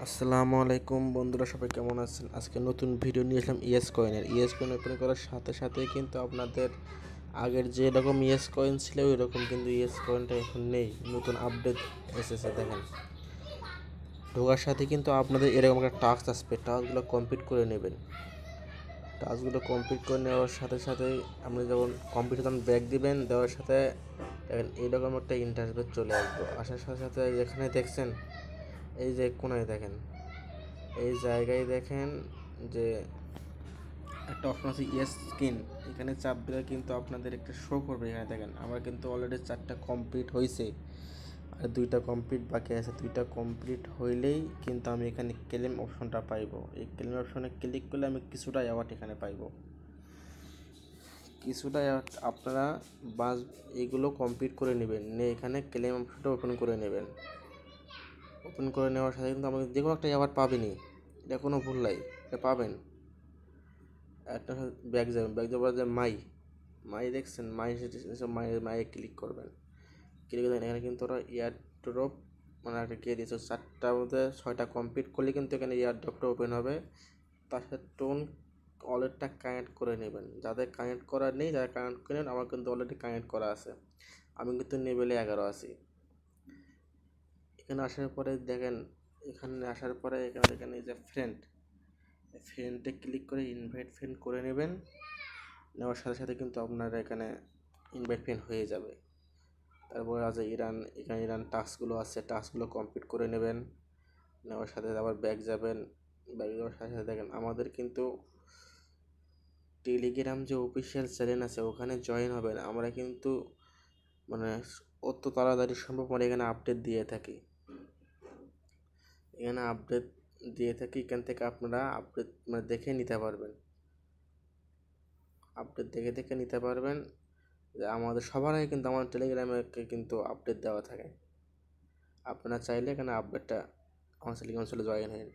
আসসালামু আলাইকুম বন্ধুরা, সবাই কেমন আছেন? আজকে নতুন ভিডিও নিয়ে আসলাম ইয়েস কয়েনের। ইয়েস কয়েন ওপেন করার সাথে সাথে কিন্তু আপনাদের আগের যে রকম ইয়েস কয়েন ছিল ওই রকম কিন্তু ইয়েস কয়েনটা এখন নেই, নতুন আপডেট এসেছে। দেখেন, ঢোকার সাথে কিন্তু আপনাদের এরকম একটা টাস্ক আসবে, টাস্কগুলো কমপ্লিট করে নেবেন। টাস্কগুলো কমপ্লিট করে নেওয়ার সাথে সাথেই আপনি যখন কমপ্লিট তখন ব্যাক দিবেন, দেওয়ার সাথে দেখেন এইরকম একটা ইন্টারফেস চলে আসবে। আসার সাথে সাথে যেখানে দেখছেন এই যে কোনায় দেখেন, এই জায়গায় দেখেন যে একটা অপশন আছে ইয়েস স্ক্রিন, এখানে চাপ দিলে কিন্তু আপনাদের একটা শো করবে। এখানে দেখেন আমার কিন্তু অলরেডি 4টা কমপ্লিট হয়েছে, আর 2টা কমপ্লিট বাকি আছে। 2টা কমপ্লিট হইলেই কিন্তু আমি এখানে ক্লেম অপশনটা পাইবো। এই ক্লেম অপশনে ক্লিক করলে আমি কিছুটা অ্যাওয়ার্ড এখানে পাইবো, কিছুটা অ্যাওয়ার্ড। আপনারা বাস এগুলো কমপ্লিট করে নেবেন, নিয়ে এখানে ক্লেম অপশনটা ওপেন করে নেবেন। ওপেন করে নেওয়ার সাথে কিন্তু আমাকে যে কোনো একটা অ্যাওয়ার্ড পাবেনই, এটা কোনো ভুল নাই, এটা পাবেন। একটা ব্যাগ যাবেন, ব্যাগ যাওয়ার যে মাই দেখছেন, মাইয়ে ক্লিক করবেন। ক্লিক করে এখানে কিন্তু ওরা এয়ারড্রপ মানে একটা কে দিয়েছে। 4টার মধ্যে 6টা কমপ্লিট করলে কিন্তু এখানে এয়ারড্রপটা ওপেন হবে। তার সাথে টোন ওয়ালেটটা কানেক্ট করে নেবেন। যাদের কানেক্ট করা নেই, যারা কানেক্ট করে নেন, আমার কিন্তু অলরেডি কানেক্ট করা আছে। আমি কিন্তু লেভেলে 11 আছি। এখানে আসার পরে দেখেন, এখানে আসার পরে এখানে দেখেন এই যে ফ্রেন্ডে ক্লিক করে ইনভাইট ফ্রেন্ড করে নেবেন। নেওয়ার সাথে সাথে কিন্তু আপনারা এখানে ইনভাইট ফ্রেন্ড হয়ে যাবে। তারপরে আছে এখানে ইরান টাস্কগুলো আছে, টাস্কগুলো কমপ্লিট করে নেবেন। নেওয়ার সাথে আবার ব্যাক যাবেন। ব্যাক যাওয়ার সাথে সাথে দেখেন আমাদের কিন্তু টেলিগ্রাম যে অফিসিয়াল চ্যানেল আছে ওখানে জয়েন হবেন। আমরা কিন্তু মানে অত তাড়াতাড়ি সম্ভব মানে এখানে আপডেট দিয়ে থাকি। এখান থেকে আপনারা আপডেট মানে দেখে নিতে পারবেন, আপডেট দেখে দেখে নিতে পারবেন। যে আমাদের সবার আগে কিন্তু আমার টেলিগ্রামে কিন্তু আপডেট দেওয়া থাকে। আপনারা চাইলে এখানে আপডেটটা আমার টেলিগ্রাম চলে জয়েন হয়ে